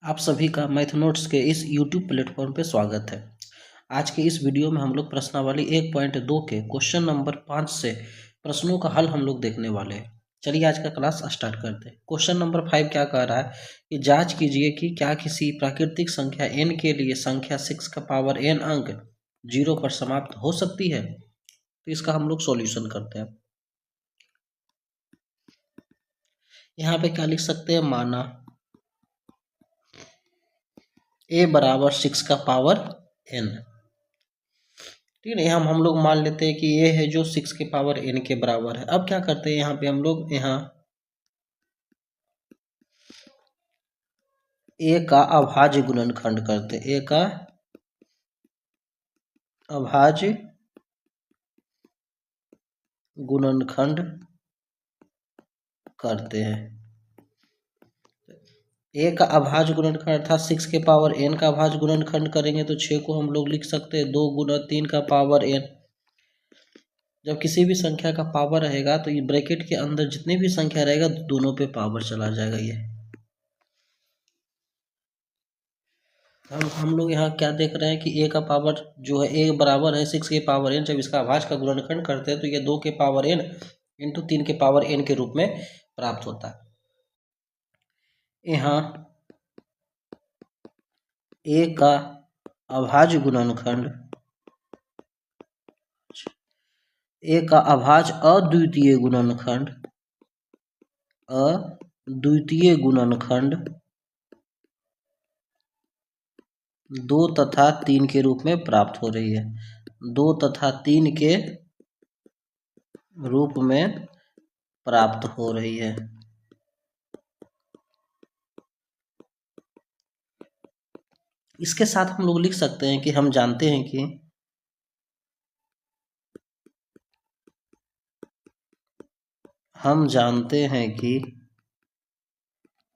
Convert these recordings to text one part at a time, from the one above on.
आप सभी का मैथ नोट्स के इस YouTube प्लेटफॉर्म पे स्वागत है। आज के इस वीडियो में हम लोग प्रश्नावली 1.2 के क्वेश्चन नंबर 5 से प्रश्नों का हल हम लोग देखने वाले हैं। चलिए आज का क्लास स्टार्ट करते हैं। क्वेश्चन नंबर 5 क्या कह रहा है कि जांच कीजिए कि क्या किसी प्राकृतिक संख्या n के लिए संख्या 6 का पावर n अंक 0 पर समाप्त हो सकती है। तो इसका हम लोग सॉल्यूशन करते हैं। यहाँ पे क्या लिख सकते हैं, माना a बराबर 6 का पावर n। ठीक है, हम लोग मान लेते हैं कि ये है जो 6 के पावर n के बराबर है। अब क्या करते हैं, यहाँ पे हम लोग यहाँ a का अभाज्य गुणनखंड करते हैं। a का अभाज्य गुणनखंड करते हैं। a का अभाज्य गुणनखंड अर्थात 6 के पावर n का अभाज्य गुणनखंड करेंगे तो 6 को हम लोग लिख सकते हैं 2 गुना 3 का पावर n। जब किसी भी संख्या का पावर रहेगा तो ये ब्रैकेट के अंदर जितनी भी संख्या रहेगा दोनों पे पावर चला जाएगा। ये हम लोग यहाँ क्या देख रहे हैं कि a का पावर जो है a बराबर है 6 के पावर n। जब इसका अभाज्य का गुणनखंड करते हैं तो ये 2 के पावर n इंटू 3 के पावर n के रूप में प्राप्त होता है। यहाँ a का अभाज्य गुणनखंड a का अभाज्य अद्वितीय गुणनखंड 2 तथा 3 के रूप में प्राप्त हो रही है। 2 तथा 3 के रूप में प्राप्त हो रही है। इसके साथ हम लोग लिख सकते हैं कि हम जानते हैं कि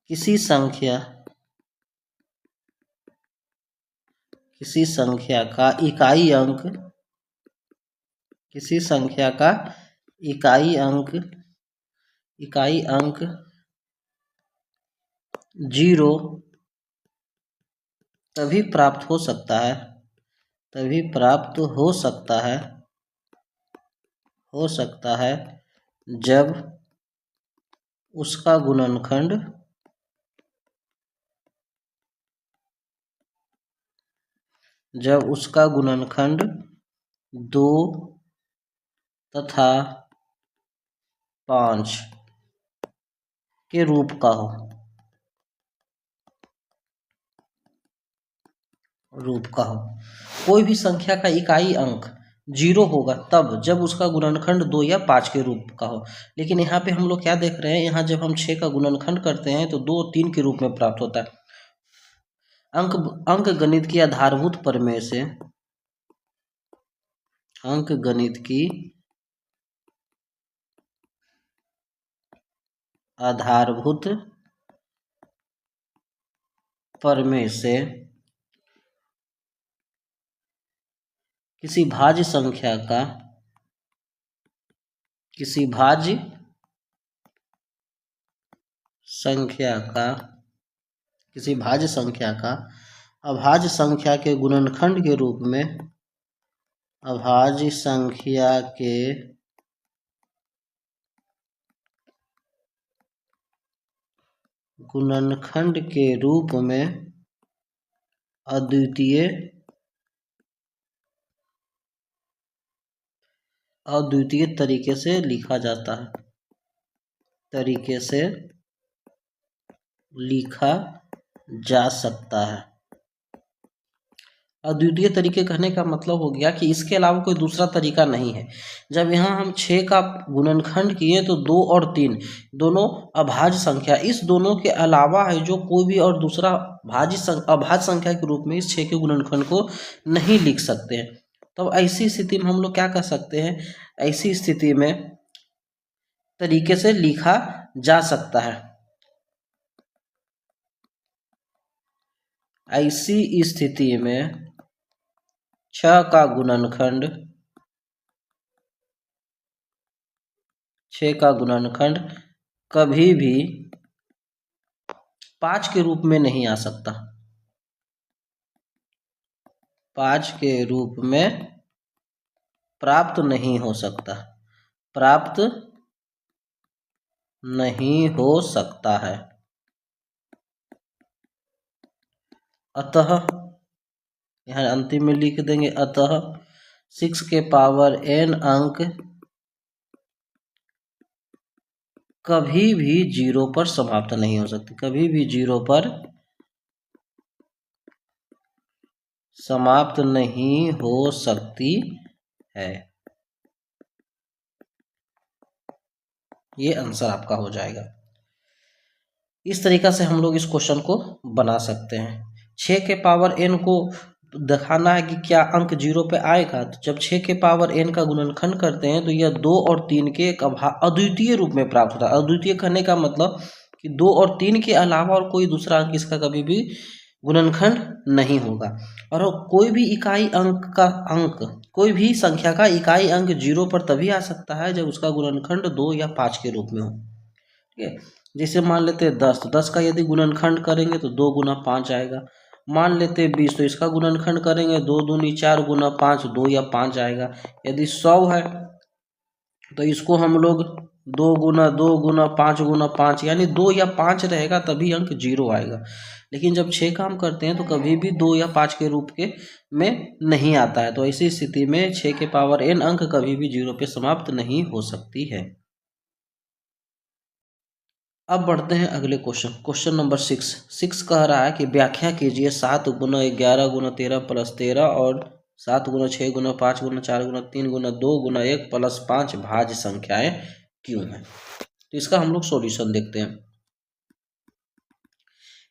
किसी संख्या का इकाई अंक 0 तभी प्राप्त हो सकता है जब उसका गुणनखंड 2 तथा 5 के रूप का हो। कोई भी संख्या का इकाई अंक 0 होगा तब जब उसका गुणनखंड 2 या 5 के रूप का हो। लेकिन यहाँ पे हम लोग क्या देख रहे हैं, यहाँ जब हम 6 का गुणनखंड करते हैं तो 2 और 3 के रूप में प्राप्त होता है। अंक गणित की आधारभूत प्रमेय से किसी भाज्य संख्या का अभाज्य संख्या के गुणनखंड के रूप में अद्वितीय तरीके से लिखा जा सकता है। अद्वितीय तरीके कहने का मतलब हो गया कि इसके अलावा कोई दूसरा तरीका नहीं है। जब यहाँ हम 6 का गुणनखंड किए तो 2 और 3 दोनों अभाज्य संख्या, इस दोनों के अलावा है जो कोई भी और दूसरा अभाज्य संख्या के रूप में इस 6 के गुणनखंड को नहीं लिख सकते हैं। तो ऐसी स्थिति में हम लोग क्या कर सकते हैं, ऐसी स्थिति में तरीके से लिखा जा सकता है। ऐसी स्थिति में 6 का गुणनखंड कभी भी 5 के रूप में नहीं आ सकता, 5 के रूप में प्राप्त नहीं हो सकता, प्राप्त नहीं हो सकता है। अतः यहाँ अंतिम में लिख देंगे, अतः 6 के पावर n अंक कभी भी 0 पर समाप्त नहीं हो सकती, कभी भी 0 पर समाप्त नहीं हो सकती है। ये आंसर आपका हो जाएगा। इस तरीका से हम लोग इस क्वेश्चन को बना सकते हैं। 6 के पावर n को दिखाना है कि क्या अंक 0 पे आएगा, तो जब 6 के पावर n का गुणनखंड करते हैं तो यह 2 और 3 के एक अद्वितीय रूप में प्राप्त होता है। अद्वितीय कहने का मतलब कि 2 और 3 के अलावा और कोई दूसरा अंक इसका कभी भी गुणनखंड नहीं होगा। और कोई भी इकाई अंक का अंक, कोई भी संख्या का इकाई अंक 0 पर तभी आ सकता है जब उसका गुणनखंड 2 या 5 के रूप में हो। ठीक है, जैसे मान लेते हैं 10, तो 10 का यदि गुणनखंड करेंगे तो 2 गुना 5 आएगा। मान लेते हैं 20, तो इसका गुणनखंड करेंगे 2 दूनी 4 गुना 5, 2 या 5 आएगा। यदि 100 है तो इसको हम लोग 2 गुना 2 गुना 5 गुना 5 यानी 2 या 5 रहेगा तभी अंक 0 आएगा। लेकिन जब 6 का हम करते हैं तो कभी भी 2 या 5 के रूप के में नहीं आता है। तो ऐसी स्थिति में 6 के पावर n अंक कभी भी 0 पे समाप्त नहीं हो सकती है। अब बढ़ते हैं अगले क्वेश्चन, क्वेश्चन नंबर 6 कह रहा है कि व्याख्या कीजिए 7 गुना 11 गुना 13 प्लस 13 और 7 गुना 6 गुना 5 गुना 4 गुना 3 गुना 2 गुना 1 प्लस 5 भाज्य संख्याएं क्यों हैं। तो इसका हम लोग सॉल्यूशन देखते हैं।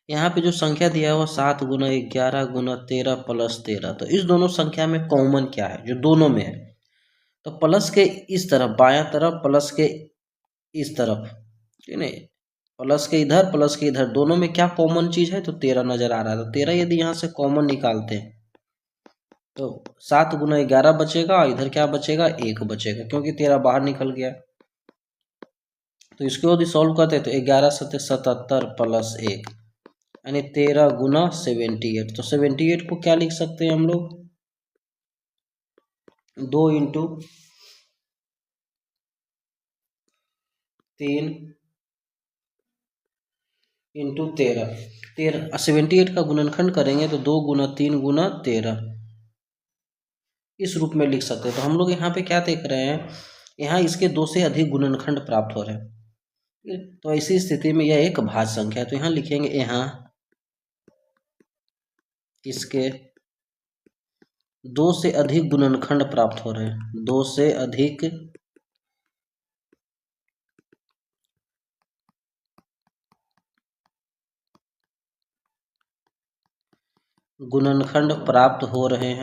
यहाँ पे जो संख्या दिया हुआ 7 गुना 11 गुना 13 प्लस 13, तो इस दोनों संख्या में कॉमन क्या है जो दोनों में है। तो प्लस के इस तरफ बायां तरफ, प्लस के इस तरफ, ठीक है, प्लस के इधर प्लस के इधर, दोनों में क्या कॉमन चीज है, तो 13 नजर आ रहा है। तो 13 यदि यहाँ से कॉमन निकालते हैं तो 7 गुना 11 बचेगा और इधर क्या बचेगा, 1 बचेगा, क्योंकि 13 बाहर निकल गया। तो इसको यदि सॉल्व करते हैं तो 11 सत्ते 77 प्लस 1 यानी 13 गुना 78। तो 78 को क्या लिख सकते हैं हम लोग, 2 इंटू 3 इंटू 13, 78 का गुणनखंड करेंगे तो 2 गुना 3 गुना 13 इस रूप में लिख सकते हैं। तो हम लोग यहाँ पे क्या देख रहे हैं, यहाँ इसके 2 से अधिक गुणनखंड प्राप्त हो रहे हैं। तो ऐसी स्थिति में यह एक भाज्य संख्या है। तो यहाँ लिखेंगे, यहाँ इसके 2 से अधिक गुणनखंड प्राप्त हो रहे हैं, 2 से अधिक गुणनखंड प्राप्त हो रहे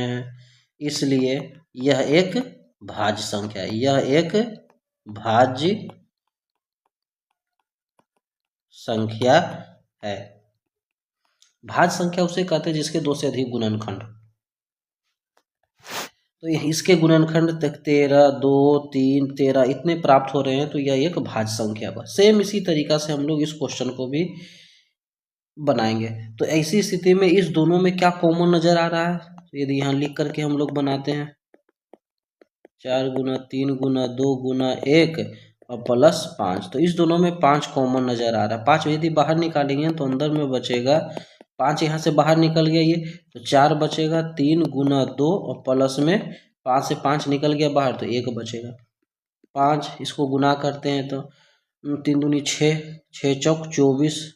हैं, इसलिए यह एक भाज्य संख्या है, यह एक भाज्य संख्या है। भाज्य संख्या उसे कहते हैं जिसके 2 से अधिक गुणनखंड। तो इसके गुणनखंड तक 13 2 3 13 इतने प्राप्त हो रहे हैं, तो यह एक भाज्य संख्या है। सेम इसी तरीका से हम लोग इस क्वेश्चन को भी बनाएंगे। तो ऐसी स्थिति में इस दोनों में क्या कॉमन नजर आ रहा है, तो यदि यहाँ लिख करके हम लोग बनाते हैं 4 गुना 3 गुना 2 गुना 1 और प्लस 5, तो इस दोनों में 5 कॉमन नजर आ रहा है। 5 यदि बाहर निकालेंगे तो अंदर में बचेगा 5, यहाँ से बाहर निकल गया ये, तो 4 बचेगा, 3 गुना 2 और प्लस में 5 से 5 निकल गया बाहर तो 1 बचेगा। 5 इसको गुना करते हैं तो 3 दूनी 6, 6 चौक 24,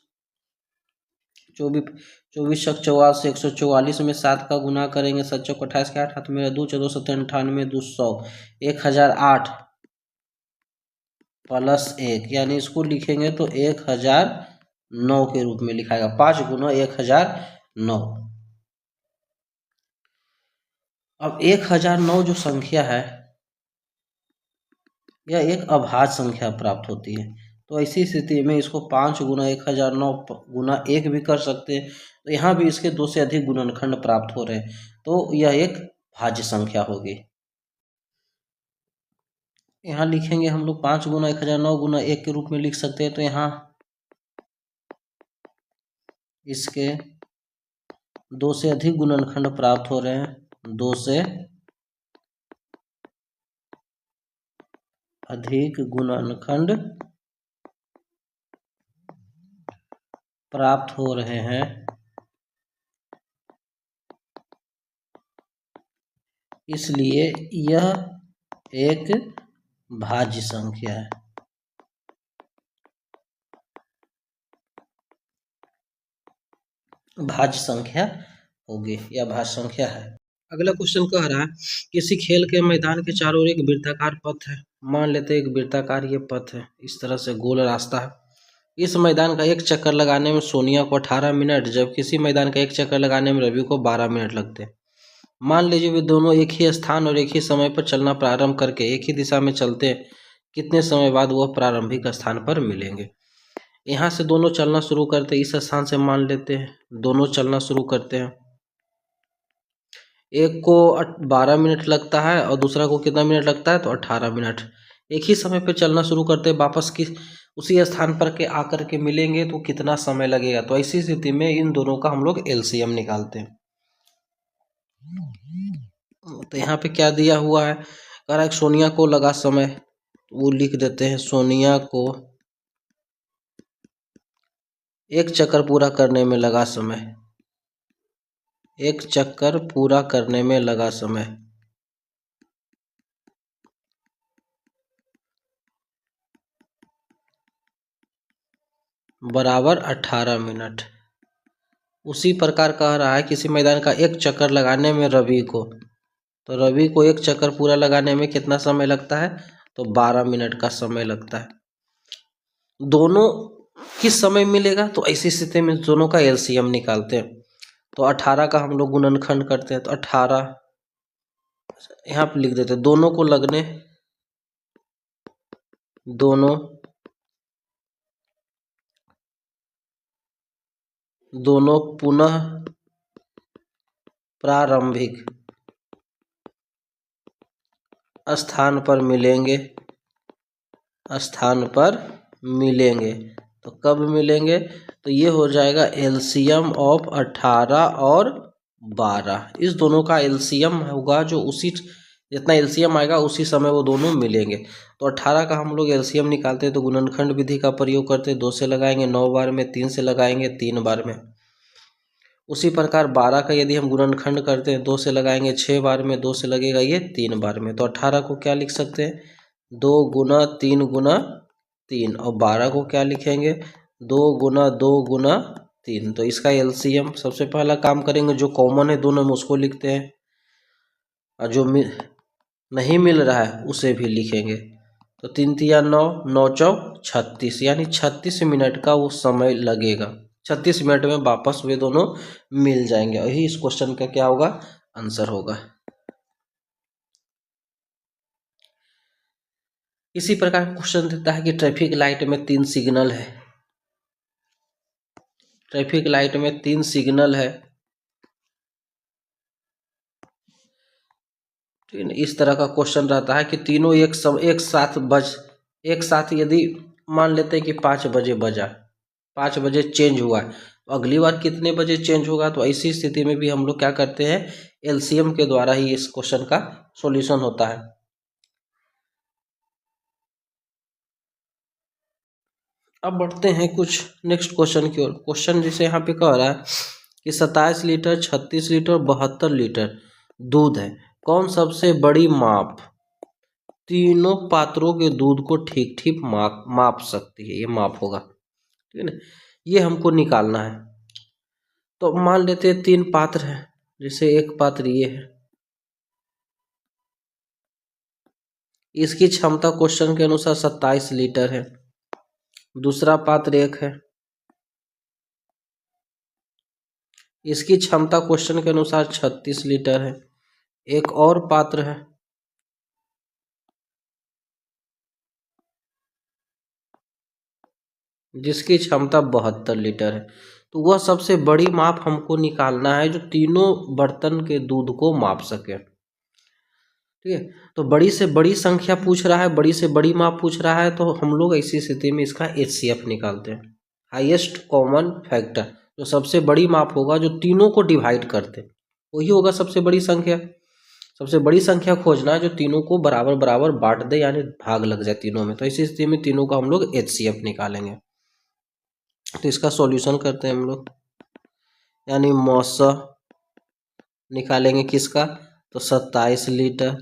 24 चौक 44, 144 में 7 का गुना करेंगे, 7 चौक 28 के 8 हाथ में 2, 14 7 98 200, 1008 प्लस 1 यानी इसको लिखेंगे तो 1009 के रूप में लिखाएगा, 5 गुना 1009। अब 1009 जो संख्या है यह एक अभाज्य संख्या प्राप्त होती है। तो ऐसी स्थिति में इसको 5 गुना 1009 गुना 1 भी कर सकते हैं। तो यहाँ भी इसके 2 से अधिक गुणनखंड प्राप्त हो रहे हैं, तो यह एक भाज्य संख्या होगी। यहाँ लिखेंगे हम लोग 5 गुना 1000 9 गुना 1 के रूप में लिख सकते हैं। तो यहाँ इसके 2 से अधिक गुणनखंड प्राप्त हो रहे हैं, 2 से अधिक गुणनखंड प्राप्त हो रहे हैं, इसलिए यह एक भाज्य संख्या है। भाज्य संख्या होगी या भाज्य संख्या है। अगला क्वेश्चन कह रहा है किसी खेल के मैदान के चारों ओर एक वृत्ताकार पथ है। मान लेते हैं एक वृत्ताकार ये पथ है, इस तरह से गोल रास्ता है। इस मैदान का एक चक्कर लगाने में सोनिया को 18 मिनट, जब किसी मैदान का एक चक्कर लगाने में रवि को 12 मिनट लगते हैं। मान लीजिए वे दोनों एक ही स्थान और एक ही समय पर चलना प्रारंभ करके एक ही दिशा में चलते हैं, कितने समय बाद वह प्रारंभिक स्थान पर मिलेंगे। यहाँ से दोनों चलना शुरू करते हैं, इस स्थान से मान लेते हैं दोनों चलना शुरू करते हैं। एक को 12 मिनट लगता है और दूसरा को कितना मिनट लगता है, तो 18 मिनट। एक ही समय पर चलना शुरू करते हैं, वापस की उसी स्थान पर के आकर के मिलेंगे तो कितना समय लगेगा। तो ऐसी स्थिति में इन दोनों का हम लोग एलसीएम निकालते हैं। तो यहाँ पे क्या दिया हुआ है, कह रहा है सोनिया को लगा समय, वो लिख देते हैं सोनिया को एक चक्कर पूरा करने में लगा समय, एक चक्कर पूरा करने में लगा समय बराबर 18 मिनट। उसी प्रकार कह रहा है किसी मैदान का एक चक्कर लगाने में रवि को, तो रवि को एक चक्कर पूरा लगाने में कितना समय लगता है, तो 12 मिनट का समय लगता है। दोनों किस समय मिलेगा, तो ऐसी स्थिति में दोनों का एलसीएम निकालते हैं। तो 18 का हम लोग गुणनखंड करते हैं, तो 18 यहाँ पे लिख देते हैं दोनों को लगने, दोनों पुनः प्रारंभिक स्थान पर मिलेंगे। तो कब मिलेंगे, तो ये हो जाएगा एलसीएम ऑफ 18 और 12। इस दोनों का एलसीएम होगा जो उसी जितना एलसीएम आएगा उसी समय वो दोनों मिलेंगे। तो 18 का हम लोग एलसीएम निकालते हैं तो गुणनखंड विधि का प्रयोग करते हैं, 2 से लगाएंगे 9 बार में, 3 से लगाएंगे 3 बार में। उसी प्रकार 12 का यदि हम गुणनखंड करते हैं 2 से लगाएंगे 6 बार में, 2 से लगेगा ये 3 बार में। तो 18 को क्या लिख सकते हैं, 2 गुना 3 गुना 3, और 12 को क्या लिखेंगे, 2 गुना 2 गुना 3। तो इसका एलसीएम सबसे पहला काम करेंगे, जो कॉमन है दोनों में उसको लिखते हैं, और जो नहीं मिल रहा है उसे भी लिखेंगे। तो 3 तिया 9, 9 चौक 36, यानी 36 मिनट का वो समय लगेगा। 36 मिनट में वापस वे दोनों मिल जाएंगे। यही इस क्वेश्चन का क्या होगा, आंसर होगा। इसी प्रकार क्वेश्चन देता है कि ट्रैफिक लाइट में 3 सिग्नल है, ट्रैफिक लाइट में 3 सिग्नल है, ठीक है। इस तरह का क्वेश्चन रहता है कि तीनों एक साथ यदि मान लेते हैं कि 5 बजे बजा, 5 बजे चेंज हुआ है, तो अगली बार कितने बजे चेंज होगा। तो ऐसी स्थिति में भी हम लोग क्या करते हैं, एलसीएम के द्वारा ही इस क्वेश्चन का सॉल्यूशन होता है। अब बढ़ते हैं कुछ नेक्स्ट क्वेश्चन की ओर। क्वेश्चन जिसे यहाँ पे कह रहा है कि 27 लीटर 36 लीटर 72 लीटर दूध है, कौन सबसे बड़ी माप तीनों पात्रों के दूध को ठीक ठीक माप सकती है, ये माप होगा, ठीक है ना। ये हमको निकालना है। तो मान लेते हैं 3 पात्र हैं, जैसे एक पात्र ये है, इसकी क्षमता क्वेश्चन के अनुसार 27 लीटर है। दूसरा पात्र एक है, इसकी क्षमता क्वेश्चन के अनुसार 36 लीटर है। एक और पात्र है, जिसकी क्षमता 72 लीटर है। तो वह सबसे बड़ी माप हमको निकालना है जो तीनों बर्तन के दूध को माप सके। ठीक है। तो बड़ी से बड़ी संख्या पूछ रहा है, बड़ी से बड़ी माप पूछ रहा है, तो हम लोग ऐसी स्थिति में इसका HCF निकालते हैं, हाईएस्ट कॉमन फैक्टर। जो सबसे बड़ी माप होगा, जो तीनों को डिवाइड करते, वही होगा सबसे बड़ी संख्या। सबसे बड़ी संख्या खोजना है जो तीनों को बराबर बराबर बांट दे, यानी भाग लग जाए तीनों में। तो इसी स्थिति में तीनों का हम लोग HCF निकालेंगे। तो इसका सॉल्यूशन करते हैं हम लोग, यानी मौसा निकालेंगे किसका, तो 27 लीटर,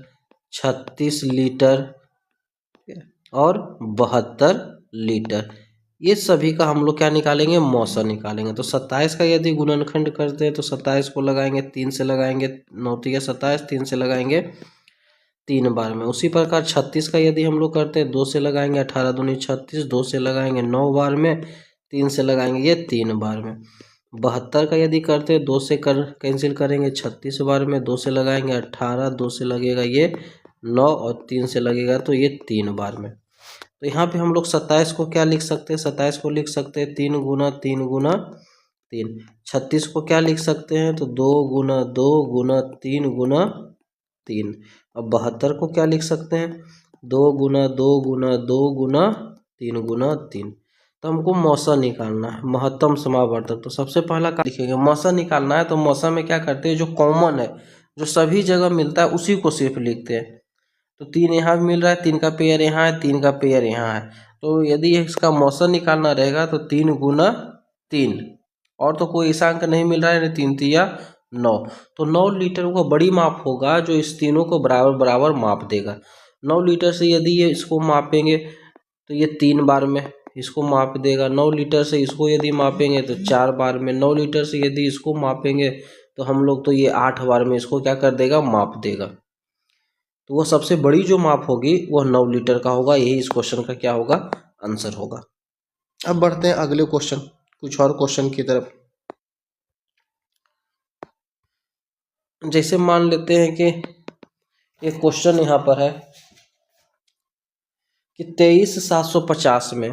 36 लीटर और 72 लीटर, ये सभी का हम लोग क्या निकालेंगे, मौसा निकालेंगे। तो 27 का यदि गुणनखंड करते हैं तो 27 को लगाएंगे 3 से, लगाएंगे 9 तिया 27, 3 से लगाएंगे 3 बार में। उसी प्रकार 36 का यदि हम लोग करते हैं 2 से लगाएंगे, 18 दूनी 36, 2 से लगाएंगे 9 बार में, 3 से लगाएंगे ये 3 बार में। 72 का यदि करते हैं 2 से कैंसिल करेंगे 36 बार में, 2 से लगाएंगे 18, 2 से लगेगा ये 9 और 3 से लगेगा तो ये 3 बार में। तो यहाँ पे हम लोग 27 को क्या लिख सकते हैं, 27 को लिख सकते हैं 3 गुना 3 गुना 3। 36 को क्या लिख सकते हैं, तो 2 गुना 2 गुना 3 गुना 3। अब 72 को क्या लिख सकते हैं, 2 गुना 2 गुना 2 गुना 3 गुना 3। तो हमको मौसा निकालना है, महत्तम समावर्तक। तो सबसे पहला क्या लिखेंगे, मौसा निकालना है। तो मौसा में क्या करते हैं, जो कॉमन है, जो सभी जगह मिलता है, उसी को सिर्फ लिखते हैं। तो 3 यहाँ भी मिल रहा है, 3 का पेयर यहाँ है, 3 का पेयर यहाँ है। तो यदि इसका मौसा निकालना रहेगा तो 3 गुना 3, और तो कोई ऐसा अंक नहीं मिल रहा है, 3 तिया 9। तो 9 लीटर वो बड़ी माप होगा जो इस तीनों को बराबर बराबर माप देगा। 9 लीटर से यदि ये इसको मापेंगे तो ये 3 बार में इसको माप देगा। 9 लीटर से इसको यदि मापेंगे तो 4 बार में। 9 लीटर से यदि इसको मापेंगे तो हम लोग तो ये 8 बार में इसको क्या कर देगा, माप देगा। तो वह सबसे बड़ी जो माप होगी वह 9 लीटर का होगा। यही इस क्वेश्चन का क्या होगा, आंसर होगा। अब बढ़ते हैं अगले क्वेश्चन, कुछ और क्वेश्चन की तरफ। जैसे मान लेते हैं कि एक क्वेश्चन यहाँ पर है कि 23,750 में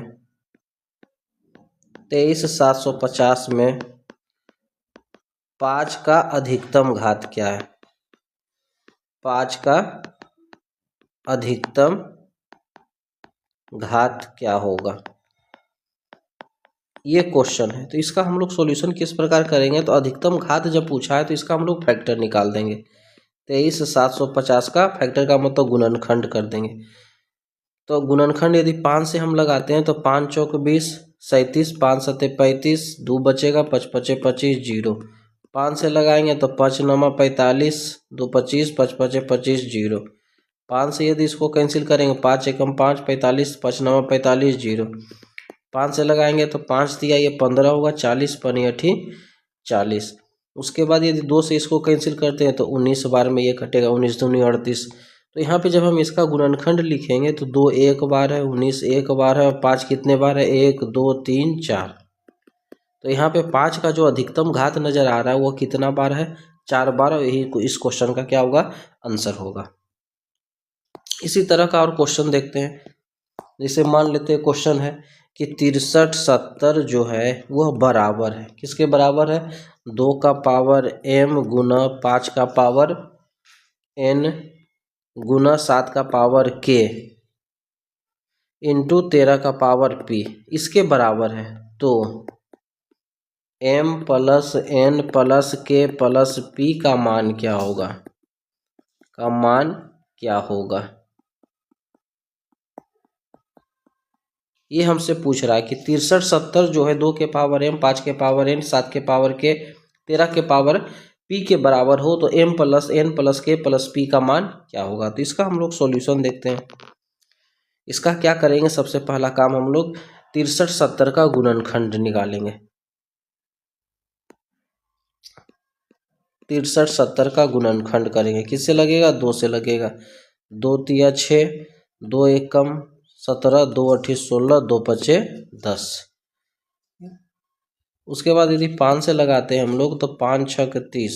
23,750 में 5 का अधिकतम घात क्या है, 5 का अधिकतम घात क्या होगा, ये क्वेश्चन है। तो इसका हम लोग सॉल्यूशन किस प्रकार करेंगे, तो अधिकतम घात जब पूछा है तो इसका हम लोग फैक्टर निकाल देंगे। 23,750 का फैक्टर का मतलब गुणनखंड कर देंगे। तो गुणनखंड यदि 5 से हम लगाते हैं तो 5 चौक 20, 37, 5 सते 35, 2 बचेगा, 5 पचे 25, 0। 5 से लगाएंगे तो 5 नमा 45, 2 25, 5 पचे 25, 0। 5 से यदि इसको कैंसिल करेंगे, 5 एकम 5, 45, 5 नमा 45, 0। 5 से लगाएंगे तो 5 दिया ये 15 होगा, 40 पनी 8 40। उसके बाद यदि 2 से इसको कैंसिल करते हैं तो 19 बार में ये कटेगा, 19 दूनी 38। तो यहाँ पे जब हम इसका गुणनखंड लिखेंगे तो 2 एक बार है, 19 एक बार है, और 5 कितने बार है, 1 2 3 4। तो यहाँ पे 5 का जो अधिकतम घात नजर आ रहा है वो कितना बार है, 4 बार। और यही इस क्वेश्चन का क्या होगा, आंसर होगा। इसी तरह का और क्वेश्चन देखते हैं। जैसे मान लेते हैं क्वेश्चन है कि 63 70 जो है वह बराबर है, किसके बराबर है, 2 का पावर m गुना 5 का पावर n गुना 7 का पावर k इंटू 13 का पावर p, इसके बराबर है। तो m plus n plus k plus p का मान क्या होगा, का मान क्या होगा, ये हमसे पूछ रहा है कि 63 70 जो है 2 के पावर m, 5 के पावर n, 7 के पावर k, 13 के पावर p के बराबर हो तो m plus n plus k plus p का मान क्या होगा। तो इसका हम लोग सॉल्यूशन देखते हैं। इसका क्या करेंगे, सबसे पहला काम हम लोग 63 70 का गुणनखंड निकालेंगे। 63 70 का गुणनखंड करेंगे, किससे लगेगा, 2 से लगेगा। 2 तिया 6, 2 एकम 17, 2 अठी 16, 2 पचे 10। उसके बाद यदि 5 से लगाते हैं हम लोग तो 5 छक 30,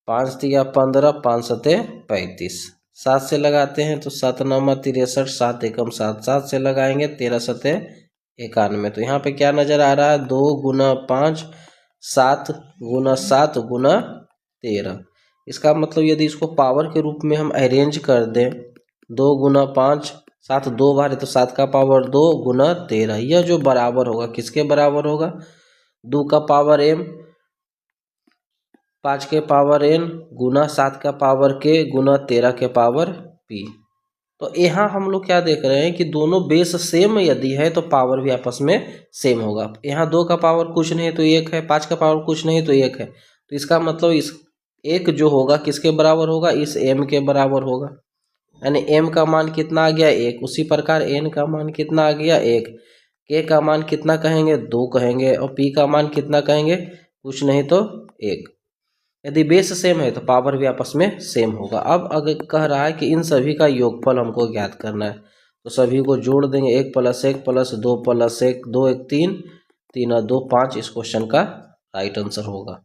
5 तिया 15, 5 सते 35। 7 से लगाते हैं तो 7 नमा 63, 7 एकम 7, 7 से लगाएंगे 13 सते 91। तो यहाँ पे क्या नजर आ रहा है, 2 गुना 5, 7 गुना 7 गुना 13। इसका मतलब यदि इसको पावर के रूप में हम अरेंज कर दें, 2 गुना 5, 7 2 बार है तो 7 का पावर 2 गुना 13, यह जो बराबर होगा किसके बराबर होगा, 2 का पावर m 5 के पावर n गुना 7 का पावर k गुना 13 के पावर p। तो यहाँ हम लोग क्या देख रहे हैं कि दोनों बेस सेम यदि है तो पावर भी आपस में सेम होगा। यहाँ 2 का पावर कुछ नहीं है तो 1 है, 5 का पावर कुछ नहीं तो 1 है, तो इसका मतलब इस 1 जो होगा किसके बराबर होगा, इस m के बराबर होगा, यानी m का मान कितना आ गया 1। उसी प्रकार n का मान कितना आ गया 1, k का मान कितना कहेंगे 2 कहेंगे, और p का मान कितना कहेंगे कुछ नहीं तो 1। यदि बेस सेम है तो पावर भी आपस में सेम होगा। अब अगर कह रहा है कि इन सभी का योगफल हमको ज्ञात करना है, तो सभी को जोड़ देंगे, 1 + 1 + 2 + 1 2 1 3 3 और 2 5 इस क्वेश्चन का राइट आंसर होगा।